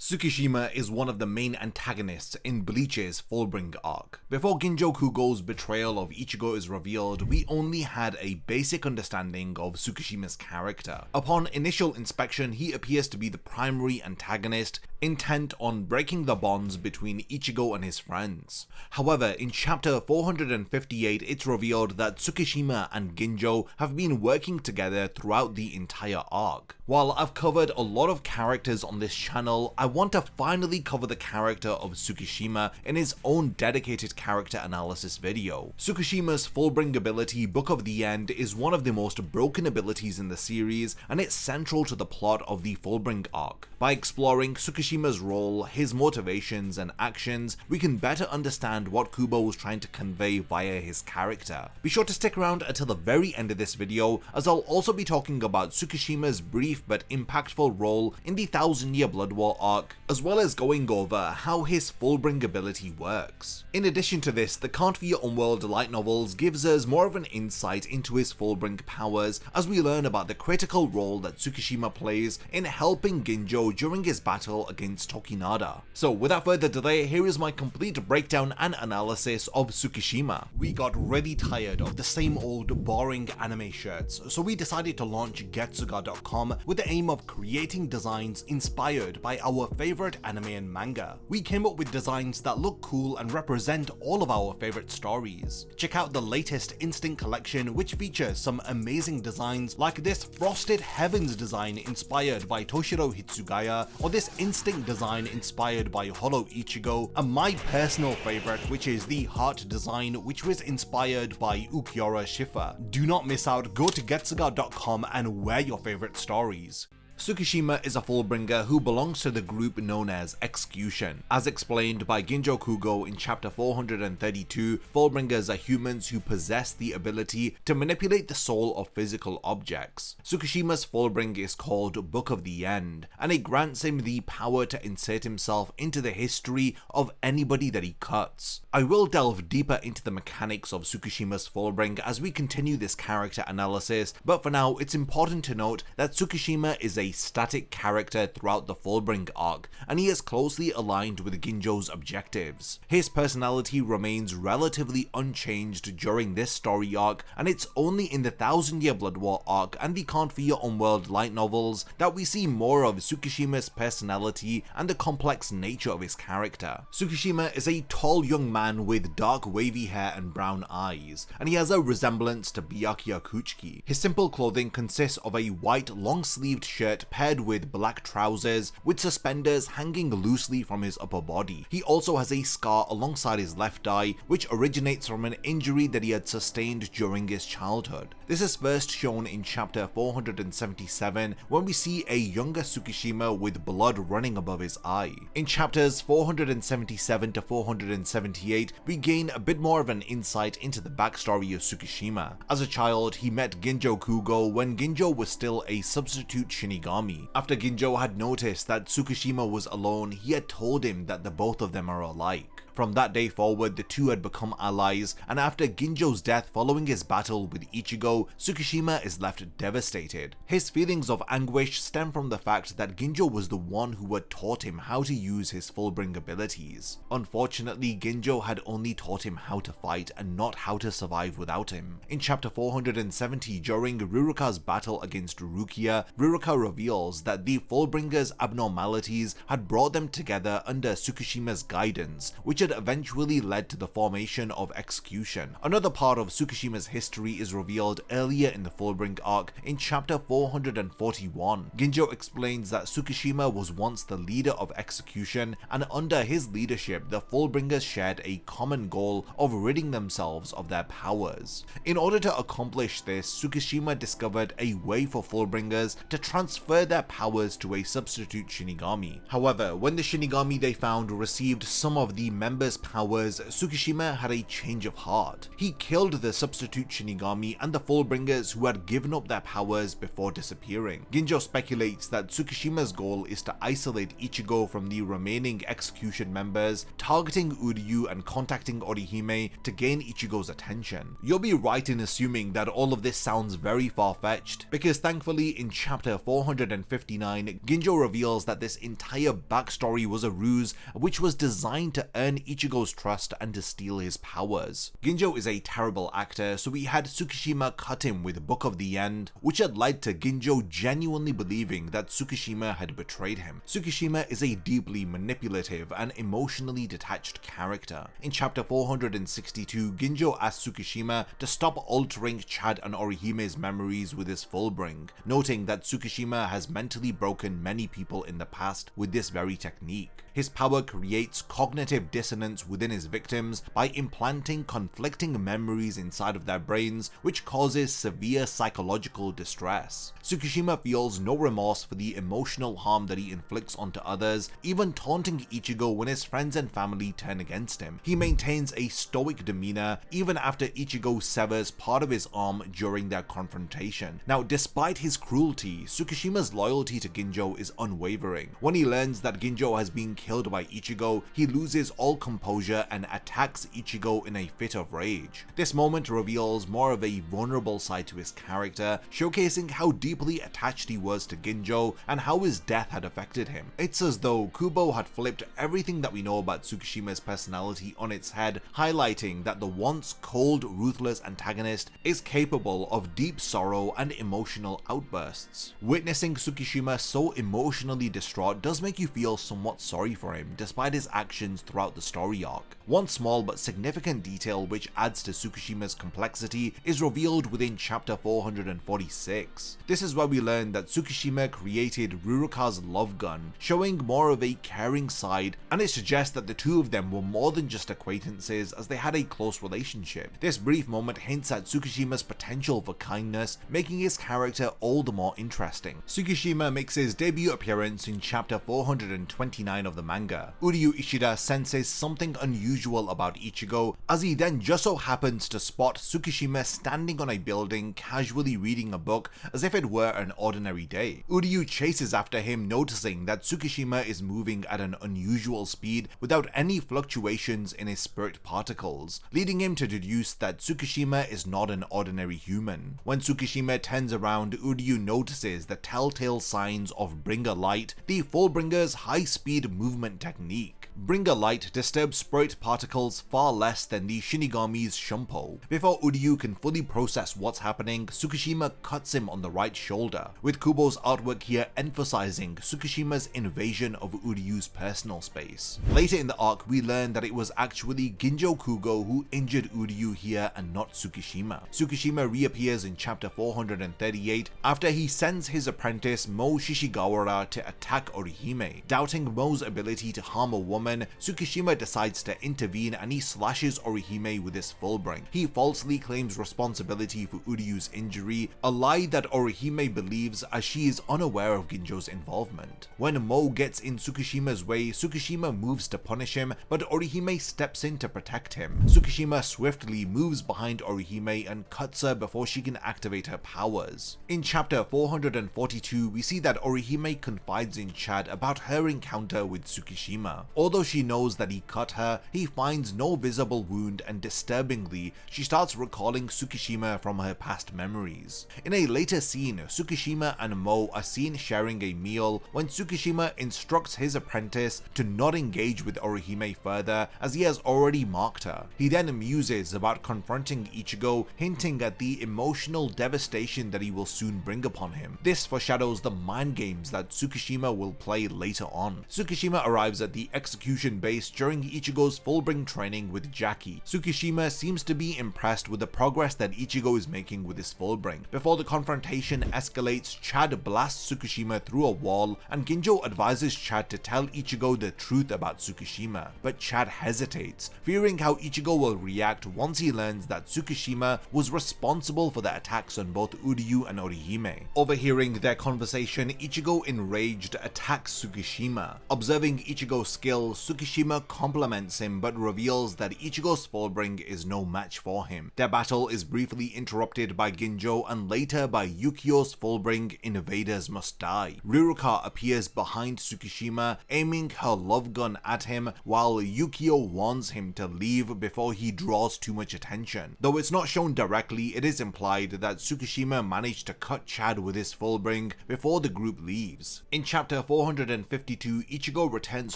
Tsukishima is one of the main antagonists in Bleach's Fullbring Arc. Before Ginjo Kugo's betrayal of Ichigo is revealed, we only had a basic understanding of Tsukishima's character. Upon initial inspection, he appears to be the primary antagonist, intent on breaking the bonds between Ichigo and his friends. However, in chapter 458, it's revealed that Tsukishima and Ginjo have been working together throughout the entire arc. While I've covered a lot of characters on this channel, I want to finally cover the character of Tsukishima in his own dedicated character analysis video. Tsukishima's Fullbring ability, Book of the End, is one of the most broken abilities in the series, and it's central to the plot of the Fullbring Arc. By exploring Tsukishima's role, his motivations and actions, we can better understand what Kubo was trying to convey via his character. Be sure to stick around until the very end of this video, as I'll also be talking about Tsukishima's brief but impactful role in the Thousand Year Blood War arc, as well as going over how his Fullbring ability works. In addition to this, the Can't For Your Own World light novels gives us more of an insight into his Fullbring powers as we learn about the critical role that Tsukishima plays in helping Ginjo during his battle against Tokinada. So without further delay, here is my complete breakdown and analysis of Tsukishima. We got really tired of the same old boring anime shirts, so we decided to launch Getsuga.com with the aim of creating designs inspired by our favorite anime and manga. We came up with designs that look cool and represent all of our favorite stories. Check out the latest Instinct collection, which features some amazing designs like this Frosted Heavens design inspired by Toshiro Hitsugaya, or this Instinct design inspired by Hollow Ichigo, and my personal favorite, which is the Heart design, which was inspired by Ukiura Shifa. Do not miss out, go to Getsuga.com and wear your favorite stories. Tsukishima is a Fullbringer who belongs to the group known as Execution. As explained by Ginjo Kugo in chapter 432, Fullbringers are humans who possess the ability to manipulate the soul of physical objects. Tsukishima's Fullbring is called Book of the End, and it grants him the power to insert himself into the history of anybody that he cuts. I will delve deeper into the mechanics of Tsukishima's Fullbring as we continue this character analysis, but for now it's important to note that Tsukishima is a static character throughout the Fullbring arc, and he is closely aligned with Ginjo's objectives. His personality remains relatively unchanged during this story arc, and it's only in the Thousand Year Blood War arc and the Can't For Your Own World light novels that we see more of Tsukishima's personality and the complex nature of his character. Tsukishima is a tall young man with dark wavy hair and brown eyes, and he has a resemblance to Byakuya Kuchiki. His simple clothing consists of a white long-sleeved shirt paired with black trousers with suspenders hanging loosely from his upper body. He also has a scar alongside his left eye, which originates from an injury that he had sustained during his childhood. This is first shown in chapter 477 when we see a younger Tsukishima with blood running above his eye. In chapters 477 to 478, we gain a bit more of an insight into the backstory of Tsukishima. As a child, he met Ginjo Kugo when Ginjo was still a substitute Shinigami. After Ginjo had noticed that Tsukishima was alone, he had told him that the both of them are alike. From that day forward, the two had become allies, and after Ginjo's death following his battle with Ichigo, Tsukishima is left devastated. His feelings of anguish stem from the fact that Ginjo was the one who had taught him how to use his Fullbring abilities. Unfortunately, Ginjo had only taught him how to fight and not how to survive without him. In chapter 470, during Ruruka's battle against Rukia, Ruruka reveals that the Fullbringer's abnormalities had brought them together under Tsukishima's guidance, which had eventually led to the formation of Execution. Another part of Tsukishima's history is revealed earlier in the Fullbring arc in chapter 441. Ginjo explains that Tsukishima was once the leader of Execution, and under his leadership the Fullbringers shared a common goal of ridding themselves of their powers. In order to accomplish this, Tsukishima discovered a way for Fullbringers to transfer their powers to a substitute Shinigami. However, when the Shinigami they found received some of the members' powers, Tsukishima had a change of heart. He killed the substitute Shinigami and the Fullbringers who had given up their powers before disappearing. Ginjo speculates that Tsukishima's goal is to isolate Ichigo from the remaining Execution members, targeting Uryu and contacting Orihime to gain Ichigo's attention. You'll be right in assuming that all of this sounds very far-fetched, because thankfully in chapter 400 459, Ginjo reveals that this entire backstory was a ruse which was designed to earn Ichigo's trust and to steal his powers. Ginjo is a terrible actor, so we had Tsukishima cut him with Book of the End, which had led to Ginjo genuinely believing that Tsukishima had betrayed him. Tsukishima is a deeply manipulative and emotionally detached character. In chapter 462, Ginjo asks Tsukishima to stop altering Chad and Orihime's memories with his Fullbring, noting that Tsukishima has mentally broken many people in the past with this very technique. His power creates cognitive dissonance within his victims by implanting conflicting memories inside of their brains, which causes severe psychological distress. Tsukishima feels no remorse for the emotional harm that he inflicts onto others, even taunting Ichigo when his friends and family turn against him. He maintains a stoic demeanor even after Ichigo severs part of his arm during their confrontation. Now, despite his cruelty, Tsukishima's loyalty to Ginjo is unwavering. When he learns that Ginjo has been killed by Ichigo, he loses all composure and attacks Ichigo in a fit of rage. This moment reveals more of a vulnerable side to his character, showcasing how deeply attached he was to Ginjo and how his death had affected him. It's as though Kubo had flipped everything that we know about Tsukishima's personality on its head, highlighting that the once cold, ruthless antagonist is capable of deep sorrow and emotional outbursts. Witnessing Tsukishima so emotionally distraught does make you feel somewhat sorry for him, despite his actions throughout the story arc. One small but significant detail which adds to Tsukishima's complexity is revealed within chapter 446. This is where we learn that Tsukishima created Ruruka's love gun, showing more of a caring side, and it suggests that the two of them were more than just acquaintances as they had a close relationship. This brief moment hints at Tsukishima's potential for kindness, making his character all the more interesting. Tsukishima makes his debut appearance in chapter 429 of the manga. Uryu Ishida senses something unusual about Ichigo, as he then just so happens to spot Tsukishima standing on a building casually reading a book as if it were an ordinary day. Uryu chases after him, noticing that Tsukishima is moving at an unusual speed without any fluctuations in his spirit particles, leading him to deduce that Tsukishima is not an ordinary human. When Tsukishima turns around, Uryu notices the telltale signs of Bringer Light, the Fullbringer's high-speed movement technique. Bringer Light disturbs spirit particles far less than the Shinigami's Shumpo. Before Uryu can fully process what's happening, Tsukishima cuts him on the right shoulder, with Kubo's artwork here emphasizing Tsukishima's invasion of Uryu's personal space. Later in the arc, we learn that it was actually Ginjo Kugo who injured Uryu here and not Tsukishima. Tsukishima reappears in chapter 438 after he sends his apprentice Mo Shishigawara to attack Orihime. Doubting Mo's ability to harm a woman, Tsukishima decides to intervene and he slashes Orihime with his Fullbring. He falsely claims responsibility for Uryu's injury, a lie that Orihime believes as she is unaware of Ginjo's involvement. When Mo gets in Tsukishima's way, Tsukishima moves to punish him, but Orihime steps in to protect him. Tsukishima swiftly moves behind Orihime and cuts her before she can activate her powers. In chapter 442, we see that Orihime confides in Chad about her encounter with Tsukishima. Although she knows that he cut her, he finds no visible wound, and disturbingly, she starts recalling Tsukishima from her past memories. In a later scene, Tsukishima and Mo are seen sharing a meal when Tsukishima instructs his apprentice to not engage with Orihime further as he has already marked her. He then muses about confronting Ichigo, hinting at the emotional devastation that he will soon bring upon him. This foreshadows the mind games that Tsukishima will play later on. Tsukishima arrives at the execution base during Ichigo's Fullbring training with Jackie. Tsukishima seems to be impressed with the progress that Ichigo is making with his Fullbring. Before the confrontation escalates, Chad blasts Tsukishima through a wall, and Ginjo advises Chad to tell Ichigo the truth about Tsukishima, but Chad hesitates, fearing how Ichigo will react once he learns that Tsukishima was responsible for the attacks on both Uryu and Orihime. Overhearing their conversation, Ichigo enraged attacks Tsukishima. Observing Ichigo's skill, battle, Tsukishima compliments him but reveals that Ichigo's Fullbring is no match for him. Their battle is briefly interrupted by Ginjo and later by Yukio's Fullbring Invaders Must Die. Riruka appears behind Tsukishima, aiming her love gun at him while Yukio warns him to leave before he draws too much attention. Though it's not shown directly, it is implied that Tsukishima managed to cut Chad with his Fullbring before the group leaves. In chapter 452, Ichigo returns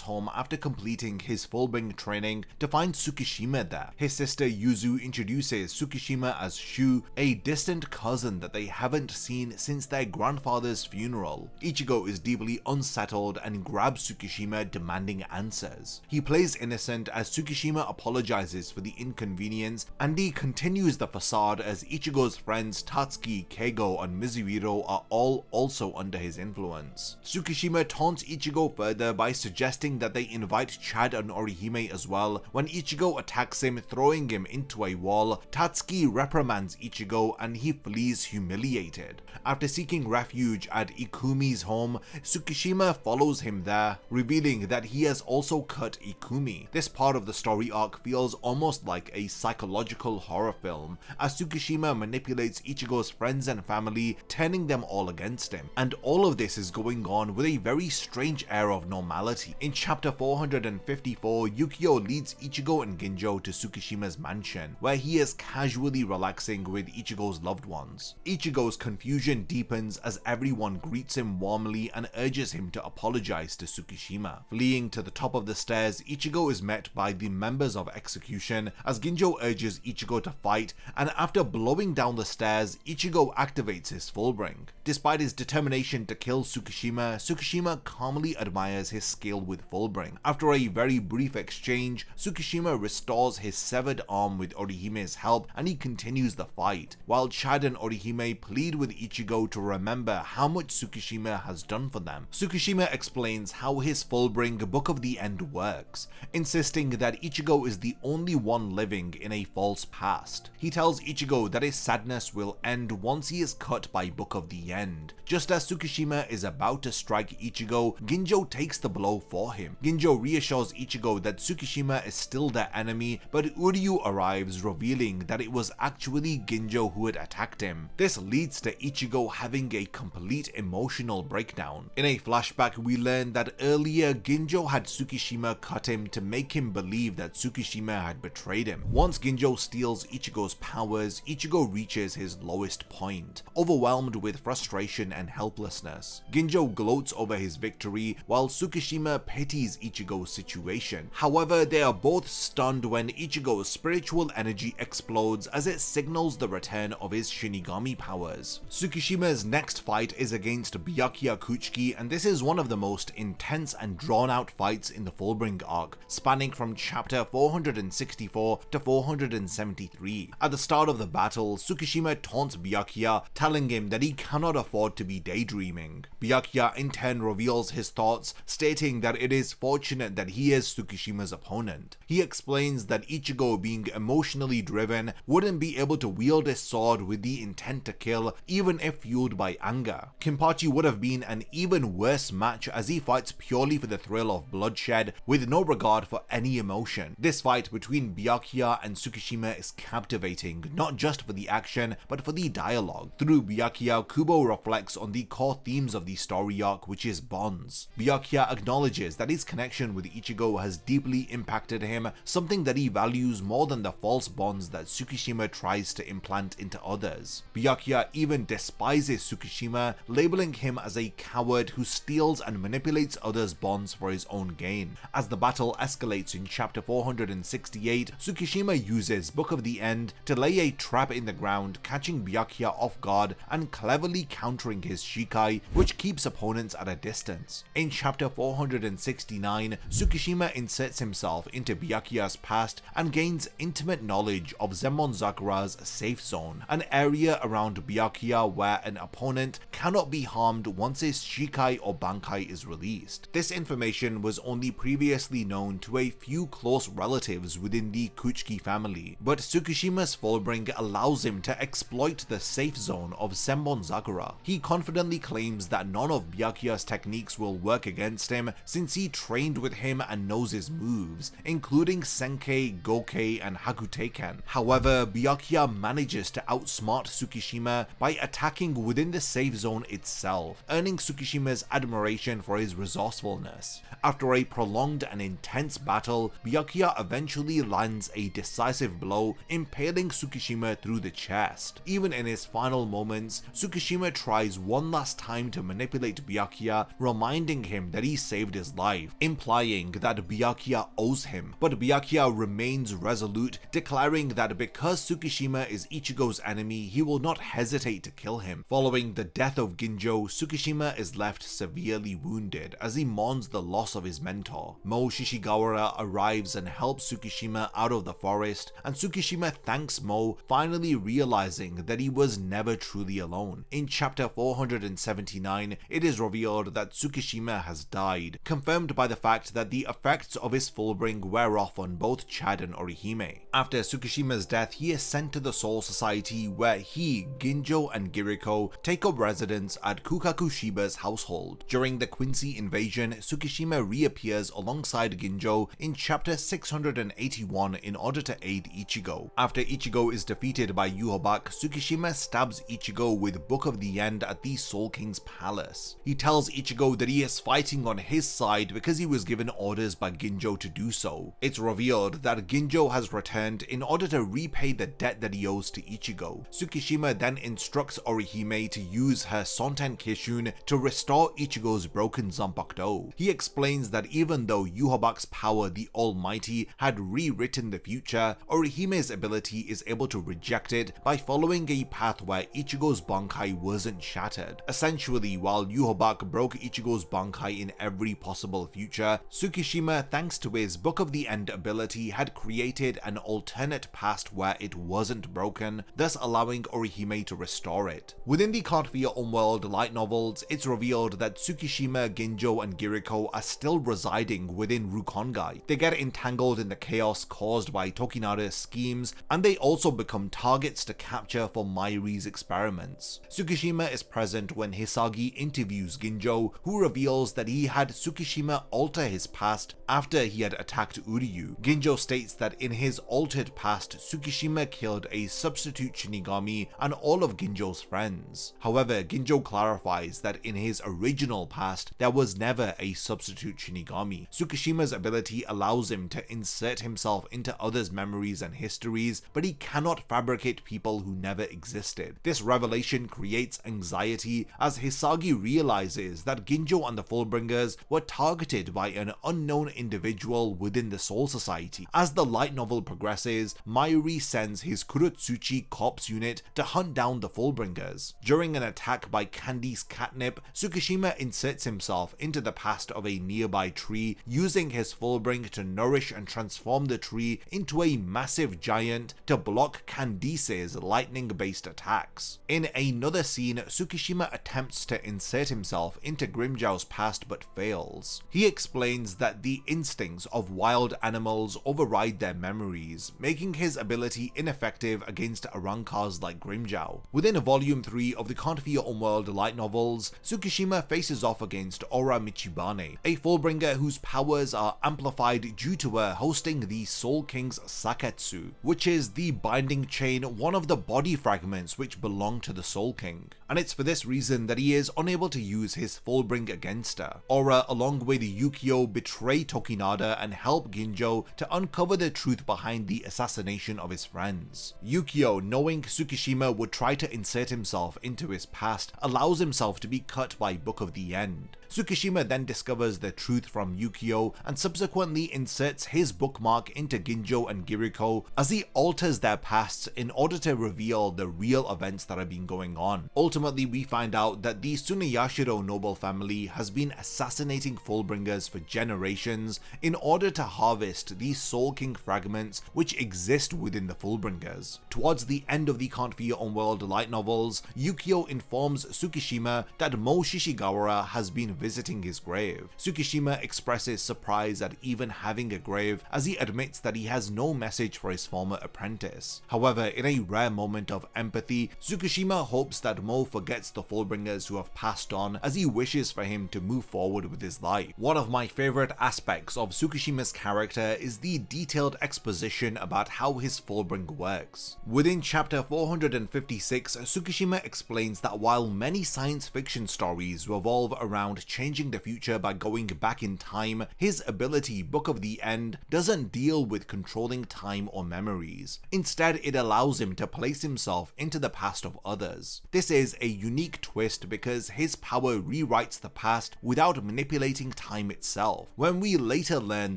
home after completing his Fullbring training to find Tsukishima there. His sister Yuzu introduces Tsukishima as Shu, a distant cousin that they haven't seen since their grandfather's funeral. Ichigo is deeply unsettled and grabs Tsukishima, demanding answers. He plays innocent as Tsukishima apologizes for the inconvenience, and he continues the facade as Ichigo's friends Tatsuki, Keigo, and Mizuhiro are all also under his influence. Tsukishima taunts Ichigo further by suggesting that they invite Chad and Orihime as well. When Ichigo attacks him, throwing him into a wall, Tatsuki reprimands Ichigo and he flees humiliated. After seeking refuge at Ikumi's home, Tsukishima follows him there, revealing that he has also cut Ikumi. This part of the story arc feels almost like a psychological horror film, as Tsukishima manipulates Ichigo's friends and family, turning them all against him. And all of this is going on with a very strange air of normality. In chapter 454, Yukio leads Ichigo and Ginjo to Tsukishima's mansion, where he is casually relaxing with Ichigo's loved ones. Ichigo's confusion deepens as everyone greets him warmly and urges him to apologize to Tsukishima. Fleeing to the top of the stairs, Ichigo is met by the members of Execution as Ginjo urges Ichigo to fight, and after blowing down the stairs, Ichigo activates his Fullbring. Despite his determination to kill Tsukishima, Tsukishima calmly admires his skill with Fullbring. After a very brief exchange, Tsukishima restores his severed arm with Orihime's help and he continues the fight, while Chad and Orihime plead with Ichigo to remember how much Tsukishima has done for them. Tsukishima explains how his Fullbring Book of the End works, insisting that Ichigo is the only one living in a false past. He tells Ichigo that his sadness will end once he is cut by Book of the End. Just as Tsukishima is about to strike Ichigo, Ginjo takes the blow for him. Ginjo reassures Ichigo that Tsukishima is still their enemy, but Uryu arrives, revealing that it was actually Ginjo who had attacked him. This leads to Ichigo having a complete emotional breakdown. In a flashback, we learn that earlier Ginjo had Tsukishima cut him to make him believe that Tsukishima had betrayed him. Once Ginjo steals Ichigo's powers, Ichigo reaches his lowest point, overwhelmed with frustration and helplessness. Ginjo gloats over his victory, while Tsukishima pities Ichigo's situation. However, they are both stunned when Ichigo's spiritual energy explodes as it signals the return of his Shinigami powers. Tsukishima's next fight is against Byakuya Kuchiki, and this is one of the most intense and drawn out fights in the Fullbring arc, spanning from chapter 464 to 473. At the start of the battle, Tsukishima taunts Byakuya, telling him that he cannot afford to be daydreaming. Byakuya in turn reveals his thoughts, stating that it is fortunate that he is Tsukishima's opponent. He explains that Ichigo, being emotionally driven, wouldn't be able to wield his sword with the intent to kill, even if fueled by anger. Kenpachi would have been an even worse match, as he fights purely for the thrill of bloodshed, with no regard for any emotion. This fight between Byakuya and Tsukishima is captivating, not just for the action, but for the dialogue. Through Byakuya, Kubo reflects on the core themes of the story arc, which is bonds. Byakuya acknowledges that his connection with Ichigo has deeply impacted him, something that he values more than the false bonds that Tsukishima tries to implant into others. Byakuya even despises Tsukishima, labeling him as a coward who steals and manipulates others' bonds for his own gain. As the battle escalates in chapter 468, Tsukishima uses Book of the End to lay a trap in the ground, catching Byakuya off guard and cleverly countering his Shikai, which keeps opponents at a distance. In chapter 469, Tsukishima inserts himself into Byakuya's past and gains intimate knowledge of Zenmon Sakura's safe zone, an area around Byakuya where an opponent cannot be harmed once his Shikai or Bankai is released. This information was only previously known to a few close relatives within the Kuchiki family, but Tsukishima's Fullbring allows him to exploit the safe zone of Zenmon Sakura. He confidently claims that none of Byakuya's techniques will work against him, since he trained with with him and knows his moves, including Senkei, Gokei, and Hakuteiken. However, Byakuya manages to outsmart Tsukishima by attacking within the safe zone itself, earning Tsukishima's admiration for his resourcefulness. After a prolonged and intense battle, Byakuya eventually lands a decisive blow, impaling Tsukishima through the chest. Even in his final moments, Tsukishima tries one last time to manipulate Byakuya, reminding him that he saved his life, implying that Byakuya owes him. But Byakuya remains resolute, declaring that because Tsukishima is Ichigo's enemy, he will not hesitate to kill him. Following the death of Ginjo, Tsukishima is left severely wounded as he mourns the loss of his mentor. Mo Shishigawara arrives and helps Tsukishima out of the forest, and Tsukishima thanks Mo, finally realizing that he was never truly alone. In chapter 479, it is revealed that Tsukishima has died, confirmed by the fact that the effects of his Fullbring wear off on both Chad and Orihime. After Tsukishima's death, he is sent to the Soul Society, where he, Ginjo, and Giriko take up residence at Kukakushiba's household. During the Quincy invasion, Tsukishima reappears alongside Ginjo in chapter 681 in order to aid Ichigo. After Ichigo is defeated by Yhwach, Tsukishima stabs Ichigo with Book of the End at the Soul King's palace. He tells Ichigo that he is fighting on his side because he was given orders by Ginjo to do so. It's revealed that Ginjo has returned in order to repay the debt that he owes to Ichigo. Tsukishima then instructs Orihime to use her Sonten Kishun to restore Ichigo's broken Zanpakuto. He explains that even though Yhwach's power, the Almighty, had rewritten the future, Orihime's ability is able to reject it by following a path where Ichigo's Bankai wasn't shattered. Essentially, while Yhwach broke Ichigo's Bankai in every possible future, Tsukishima, thanks to his Book of the End ability, had created an alternate past where it wasn't broken, thus allowing Orihime to restore it. Within the Can't For Your Own World light novels, it's revealed that Tsukishima, Ginjo, and Giriko are still residing within Rukongai. They get entangled in the chaos caused by Tokinada's schemes, and they also become targets to capture for Mayuri's experiments. Tsukishima is present when Hisagi interviews Ginjo, who reveals that he had Tsukishima alter his past after he had attacked Uryu. Ginjo states that in his altered past, Tsukishima killed a substitute Shinigami and all of Ginjo's friends. However, Ginjo clarifies that in his original past, there was never a substitute Shinigami. Tsukishima's ability allows him to insert himself into others' memories and histories, but he cannot fabricate people who never existed. This revelation creates anxiety as Hisagi realizes that Ginjo and the Fullbringers were targeted by an unknown individual within the Soul Society. As the light novel progresses, Mayuri sends his Kurotsuchi Corps unit to hunt down the Fullbringers. During an attack by Candy's catnip, Tsukishima inserts himself into the past of a nearby tree, using his Fullbring to nourish and transform the tree into a massive giant to block Candice's lightning-based attacks. In another scene, Tsukishima attempts to insert himself into Grimmjow's past but fails. He explains that the instincts of wild animals override their memories, making his ability ineffective against Arankars like Grimmjow. Within Volume 3 of the Can't For Your Own World light novels, Tsukishima faces off against Ora Michibane, a Fullbringer whose powers are amplified due to her hosting the Soul King's Saketsu, which is the binding chain, one of the body fragments which belong to the Soul King. And it's for this reason that he is unable to use his Fullbring against her. Ora, along with Yukio, betray Tokinada and help Ginjo to uncover the truth behind the assassination of his friends. Yukio, knowing Tsukishima would try to insert himself into his past, allows himself to be cut by Book of the End. Tsukishima then discovers the truth from Yukio and subsequently inserts his bookmark into Ginjo and Giriko as he alters their pasts in order to reveal the real events that have been going on. Ultimately, we find out that the Tsuneyashiro noble family has been assassinating Fullbringers for generations in order to harvest the Soul King fragments which exist within the Fullbringers. Towards the end of the Can't For Your Own World light novels, Yukio informs Tsukishima that Mo Shishigawara has been visiting his grave. Tsukishima expresses surprise at even having a grave, as he admits that he has no message for his former apprentice. However, in a rare moment of empathy, Tsukishima hopes that Mo forgets the Fullbringers who have passed on, as he wishes for him to move forward with his life. One of my favorite aspects of Tsukishima's character is the detailed exposition about how his Fullbring works. Within chapter 456, Tsukishima explains that while many science fiction stories revolve around changing the future by going back in time, his ability, Book of the End, doesn't deal with controlling time or memories. Instead, it allows him to place himself into the past of others. This is a unique twist because his power rewrites the past without manipulating time itself. When we later learn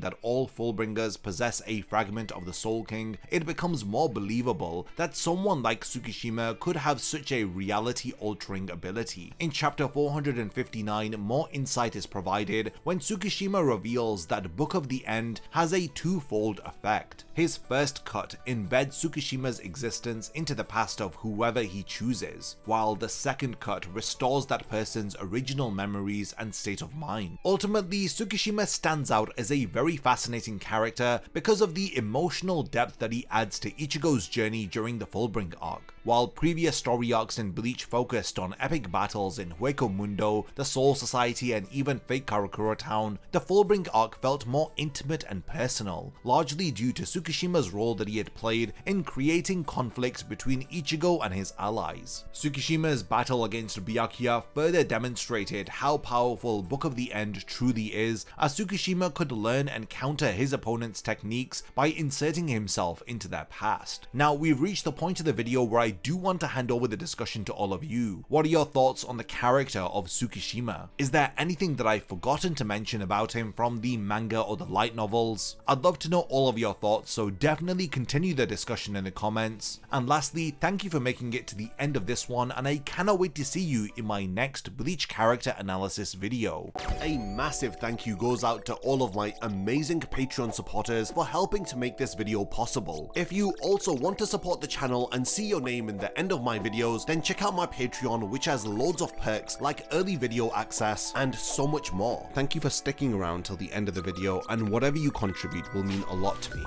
that all Fullbringers possess a fragment of the Soul King, it becomes more believable that someone like Tsukishima could have such a reality-altering ability. In chapter 459, more insight is provided when Tsukishima reveals that Book of the End has a twofold effect. His first cut embeds Tsukishima's existence into the past of whoever he chooses, while the second cut restores that person's original memories and state of mind. Ultimately, Tsukishima stands out as a very fascinating character because of the emotional depth that he adds to Ichigo's journey during the Fullbring Arc. While previous story arcs in Bleach focused on epic battles in Hueco Mundo, the Soul Society, and even Fake Karakura Town, the Fullbring Arc felt more intimate and personal, largely due to Tsukishima's role that he had played in creating conflict between Ichigo and his allies. Tsukishima's battle against Byakuya further demonstrated how powerful Book of the End truly is, as Tsukishima could learn and counter his opponent's techniques by inserting himself into their past. Now, we've reached the point of the video where I do want to hand over the discussion to all of you. What are your thoughts on the character of Tsukishima? Is there anything that I've forgotten to mention about him from the manga or the light novels? I'd love to know all of your thoughts, so definitely continue the discussion in the comments. And lastly, thank you for making it to the end of this one, and I cannot wait to see you in my next Bleach character analysis video. A massive thank you goes out to all of my amazing Patreon supporters for helping to make this video possible. If you also want to support the channel and see your name in the end of my videos, then check out my Patreon, which has loads of perks like early video access and so much more. Thank you for sticking around till the end of the video, and whatever you contribute will mean a lot to me.